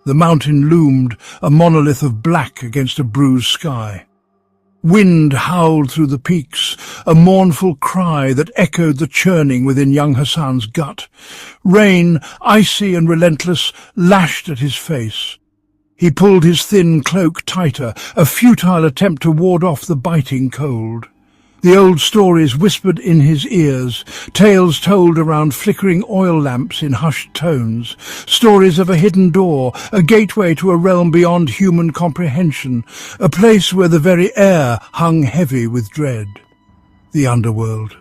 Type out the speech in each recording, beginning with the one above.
The mountain loomed, a monolith of black against a bruised sky. Wind howled through the peaks, a mournful cry that echoed the churning within young Hassan's gut. Rain, icy and relentless, lashed at his face. He pulled his thin cloak tighter, a futile attempt to ward off the biting cold. The old stories whispered in his ears, tales told around flickering oil lamps in hushed tones, stories of a hidden door, a gateway to a realm beyond human comprehension, a place where the very air hung heavy with dread. The Underworld.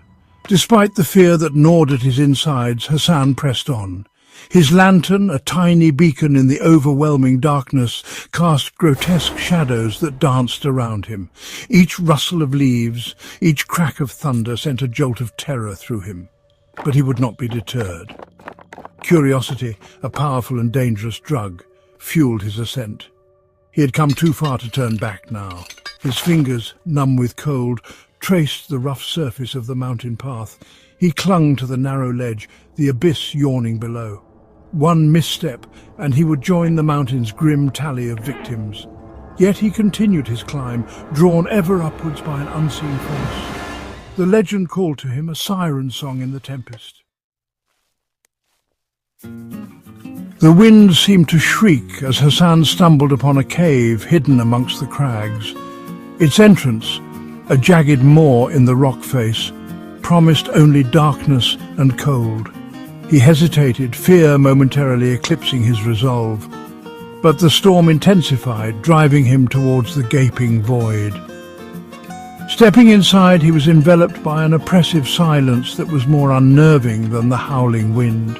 Despite the fear that gnawed at his insides, Hassan pressed on. His lantern, a tiny beacon in the overwhelming darkness, cast grotesque shadows that danced around him. Each rustle of leaves, each crack of thunder sent a jolt of terror through him. But he would not be deterred. Curiosity, a powerful and dangerous drug, fueled his ascent. He had come too far to turn back now. His fingers, numb with cold, traced the rough surface of the mountain path. He clung to the narrow ledge, the abyss yawning below. One misstep, and he would join the mountain's grim tally of victims. Yet he continued his climb, drawn ever upwards by an unseen force. The legend called to him, a siren song in the tempest. The wind seemed to shriek as Hassan stumbled upon a cave hidden amongst the crags. Its entrance, a jagged maw in the rock face, promised only darkness and cold. He hesitated, fear momentarily eclipsing his resolve. But the storm intensified, driving him towards the gaping void. Stepping inside, he was enveloped by an oppressive silence that was more unnerving than the howling wind.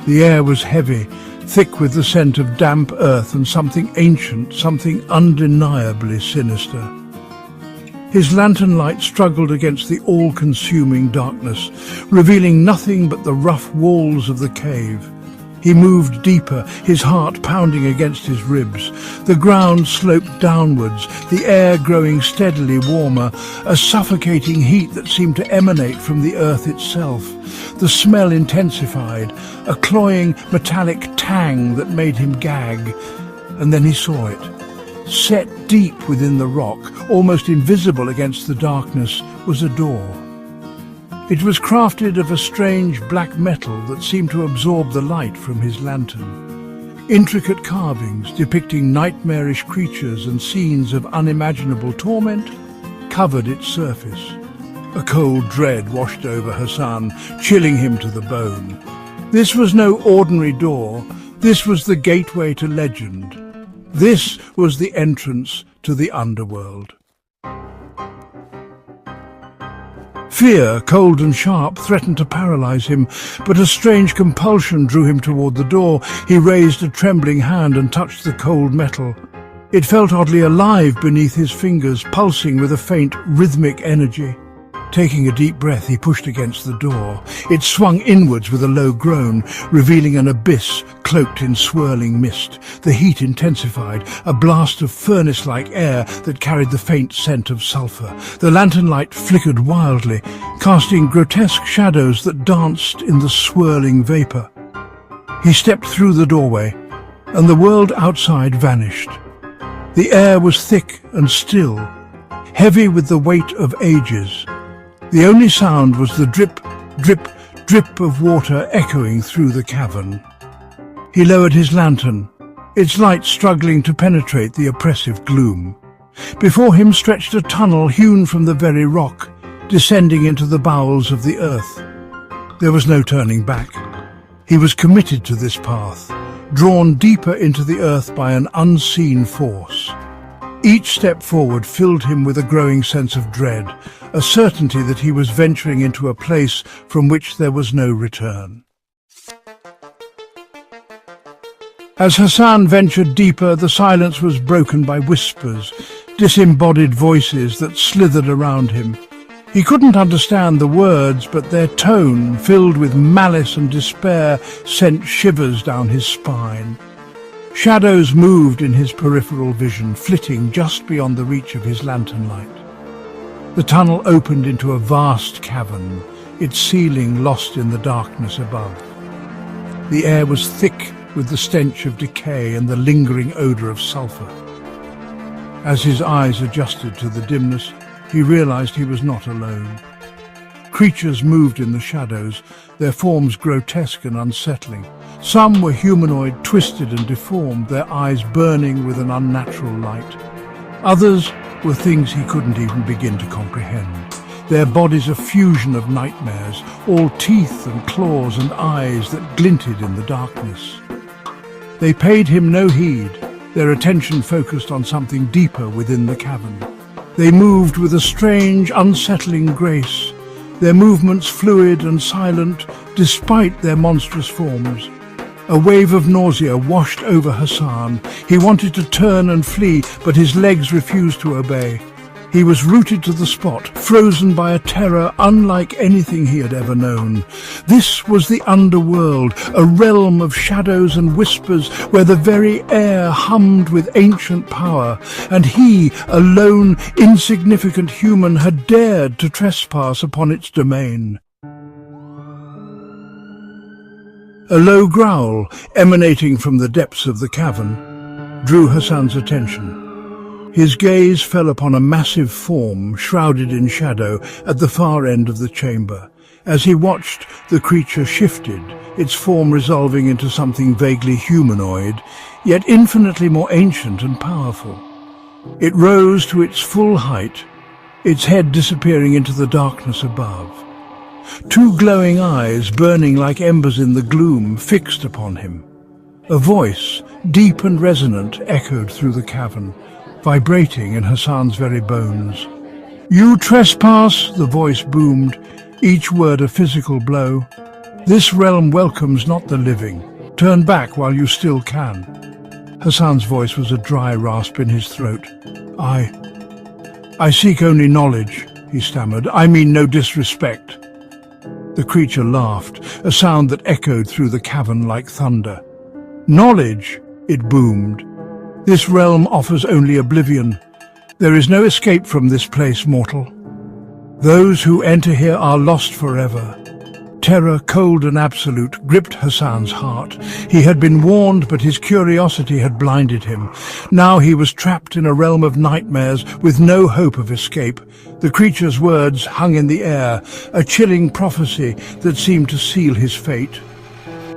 The air was heavy, thick with the scent of damp earth and something ancient, something undeniably sinister. His lantern light struggled against the all-consuming darkness, revealing nothing but the rough walls of the cave. He moved deeper, his heart pounding against his ribs. The ground sloped downwards, the air growing steadily warmer, a suffocating heat that seemed to emanate from the earth itself. The smell intensified, a cloying metallic tang that made him gag. And then he saw it. Set deep within the rock, almost invisible against the darkness, was a door. It was crafted of a strange black metal that seemed to absorb the light from his lantern. Intricate carvings depicting nightmarish creatures and scenes of unimaginable torment covered its surface. A cold dread washed over Hassan, chilling him to the bone. This was no ordinary door. This was the gateway to legend. This was the entrance to the Underworld. Fear, cold and sharp, threatened to paralyze him, but a strange compulsion drew him toward the door. He raised a trembling hand and touched the cold metal. It felt oddly alive beneath his fingers, pulsing with a faint, rhythmic energy. Taking a deep breath, he pushed against the door. It swung inwards with a low groan, revealing an abyss cloaked in swirling mist. The heat intensified, a blast of furnace-like air that carried the faint scent of sulphur. The lantern light flickered wildly, casting grotesque shadows that danced in the swirling vapor. He stepped through the doorway, and the world outside vanished. The air was thick and still, heavy with the weight of ages. The only sound was the drip, drip, drip of water echoing through the cavern. He lowered his lantern, its light struggling to penetrate the oppressive gloom. Before him stretched a tunnel hewn from the very rock, descending into the bowels of the earth. There was no turning back. He was committed to this path, drawn deeper into the earth by an unseen force. Each step forward filled him with a growing sense of dread, a certainty that he was venturing into a place from which there was no return. As Hassan ventured deeper, the silence was broken by whispers, disembodied voices that slithered around him. He couldn't understand the words, but their tone, filled with malice and despair, sent shivers down his spine. Shadows moved in his peripheral vision, flitting just beyond the reach of his lantern light. The tunnel opened into a vast cavern, its ceiling lost in the darkness above. The air was thick with the stench of decay and the lingering odor of sulfur. As his eyes adjusted to the dimness, he realized he was not alone. Creatures moved in the shadows, their forms grotesque and unsettling. Some were humanoid, twisted and deformed, their eyes burning with an unnatural light. Others were things he couldn't even begin to comprehend. Their bodies a fusion of nightmares, all teeth and claws and eyes that glinted in the darkness. They paid him no heed, their attention focused on something deeper within the cavern. They moved with a strange, unsettling grace, their movements fluid and silent despite their monstrous forms. A wave of nausea washed over Hassan. He wanted to turn and flee, but his legs refused to obey. He was rooted to the spot, frozen by a terror unlike anything he had ever known. This was the Underworld, a realm of shadows and whispers where the very air hummed with ancient power, and he, a lone, insignificant human, had dared to trespass upon its domain. A low growl, emanating from the depths of the cavern, drew Hassan's attention. His gaze fell upon a massive form shrouded in shadow at the far end of the chamber. As he watched, the creature shifted, its form resolving into something vaguely humanoid, yet infinitely more ancient and powerful. It rose to its full height, its head disappearing into the darkness above. Two glowing eyes, burning like embers in the gloom, fixed upon him. A voice, deep and resonant, echoed through the cavern, vibrating in Hassan's very bones. "You trespass," the voice boomed, each word a physical blow. "This realm welcomes not the living. Turn back while you still can." Hassan's voice was a dry rasp in his throat. I seek only knowledge," he stammered. "I mean no disrespect." The creature laughed, a sound that echoed through the cavern like thunder. "Knowledge," it boomed. "This realm offers only oblivion. There is no escape from this place, mortal. Those who enter here are lost forever." Terror, cold and absolute, gripped Hassan's heart. He had been warned, but his curiosity had blinded him. Now he was trapped in a realm of nightmares with no hope of escape. The creature's words hung in the air, a chilling prophecy that seemed to seal his fate.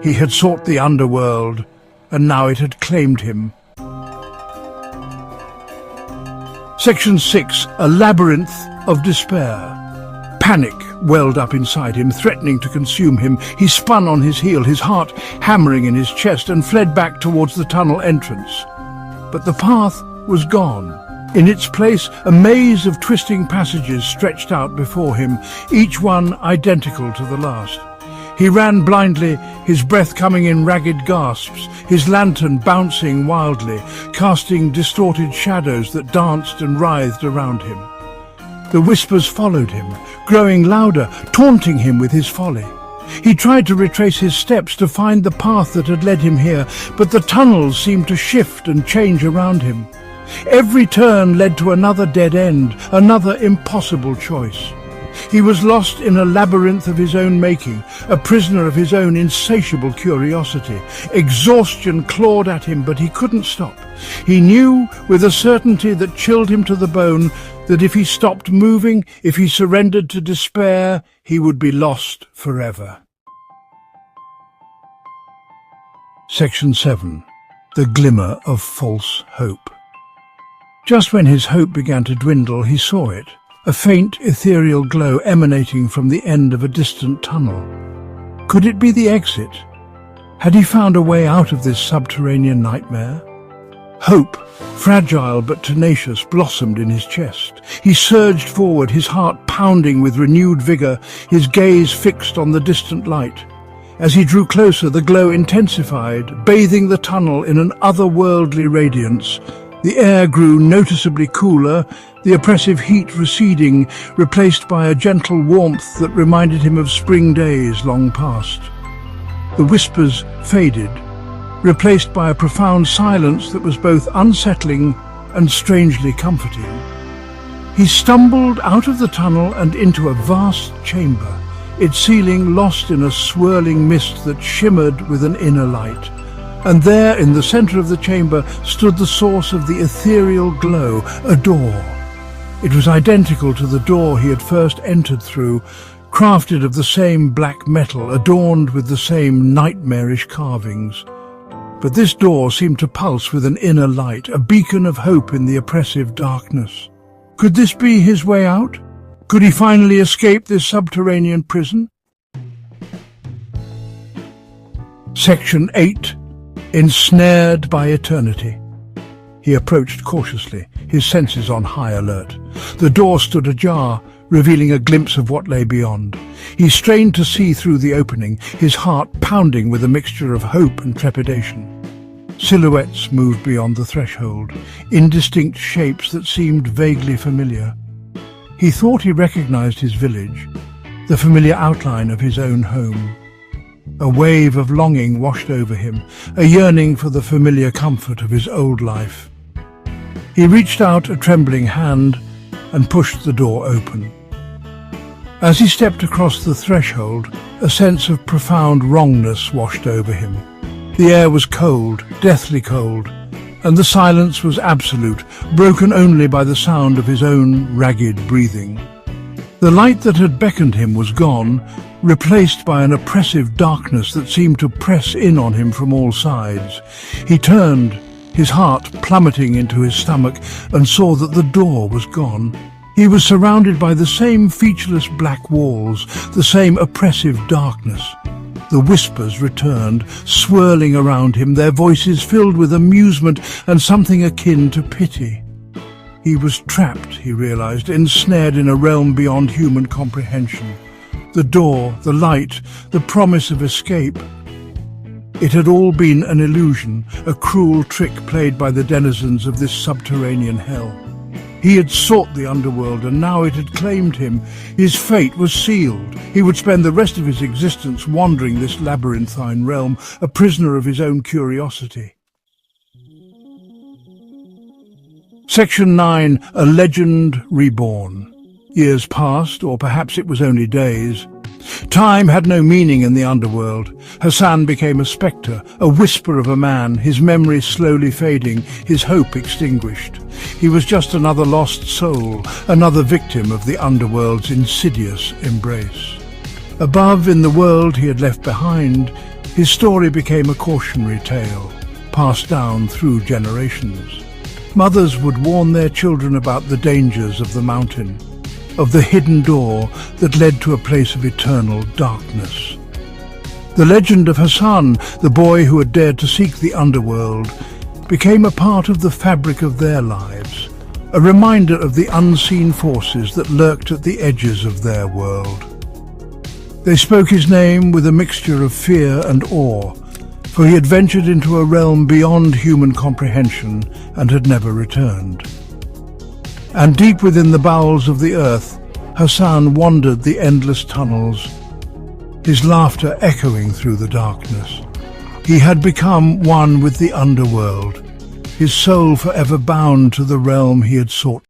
He had sought the Underworld, and now it had claimed him. Section 6. A labyrinth of despair. Panic welled up inside him, threatening to consume him. He spun on his heel, his heart hammering in his chest, and fled back towards the tunnel entrance. But the path was gone. In its place, a maze of twisting passages stretched out before him, each one identical to the last. He ran blindly, his breath coming in ragged gasps, his lantern bouncing wildly, casting distorted shadows that danced and writhed around him. The whispers followed him, growing louder, taunting him with his folly. He tried to retrace his steps to find the path that had led him here, but the tunnels seemed to shift and change around him. Every turn led to another dead end, another impossible choice. He was lost in a labyrinth of his own making, a prisoner of his own insatiable curiosity. Exhaustion clawed at him, but he couldn't stop. He knew, with a certainty that chilled him to the bone, that if he stopped moving, if he surrendered to despair, he would be lost forever. Section 7. The glimmer of false hope. Just when his hope began to dwindle, he saw it. A faint, ethereal glow emanating from the end of a distant tunnel. Could it be the exit? Had he found a way out of this subterranean nightmare? Hope, fragile but tenacious, blossomed in his chest. He surged forward, his heart pounding with renewed vigor, his gaze fixed on the distant light. As he drew closer, the glow intensified, bathing the tunnel in an otherworldly radiance. The air grew noticeably cooler, the oppressive heat receding, replaced by a gentle warmth that reminded him of spring days long past. The whispers faded, replaced by a profound silence that was both unsettling and strangely comforting. He stumbled out of the tunnel and into a vast chamber, its ceiling lost in a swirling mist that shimmered with an inner light. And there, in the centre of the chamber, stood the source of the ethereal glow, a door. It was identical to the door he had first entered through, crafted of the same black metal, adorned with the same nightmarish carvings. But this door seemed to pulse with an inner light, a beacon of hope in the oppressive darkness. Could this be his way out? Could he finally escape this subterranean prison? Section 8. Ensnared by Eternity. He approached cautiously, his senses on high alert. The door stood ajar, revealing a glimpse of what lay beyond. He strained to see through the opening, his heart pounding with a mixture of hope and trepidation. Silhouettes moved beyond the threshold, indistinct shapes that seemed vaguely familiar. He thought he recognized his village, the familiar outline of his own home. A wave of longing washed over him, a yearning for the familiar comfort of his old life. He reached out a trembling hand and pushed the door open. As he stepped across the threshold, a sense of profound wrongness washed over him. The air was cold, deathly cold, and the silence was absolute, broken only by the sound of his own ragged breathing. The light that had beckoned him was gone, replaced by an oppressive darkness that seemed to press in on him from all sides. He turned, his heart plummeting into his stomach, and saw that the door was gone. He was surrounded by the same featureless black walls, the same oppressive darkness. The whispers returned, swirling around him, their voices filled with amusement and something akin to pity. He was trapped, he realized, ensnared in a realm beyond human comprehension. The door, the light, the promise of escape. It had all been an illusion, a cruel trick played by the denizens of this subterranean hell. He had sought the underworld, and now it had claimed him. His fate was sealed. He would spend the rest of his existence wandering this labyrinthine realm, a prisoner of his own curiosity. Section 9. A Legend Reborn. Years passed, or perhaps it was only days. Time had no meaning in the underworld. Hassan became a spectre, a whisper of a man, his memory slowly fading, his hope extinguished. He was just another lost soul, another victim of the underworld's insidious embrace. Above, in the world he had left behind, his story became a cautionary tale, passed down through generations. Mothers would warn their children about the dangers of the mountain, of the hidden door that led to a place of eternal darkness. The legend of Hassan, the boy who had dared to seek the underworld, became a part of the fabric of their lives, a reminder of the unseen forces that lurked at the edges of their world. They spoke his name with a mixture of fear and awe, for he had ventured into a realm beyond human comprehension and had never returned. And deep within the bowels of the earth, Hassan wandered the endless tunnels, his laughter echoing through the darkness. He had become one with the underworld, his soul forever bound to the realm he had sought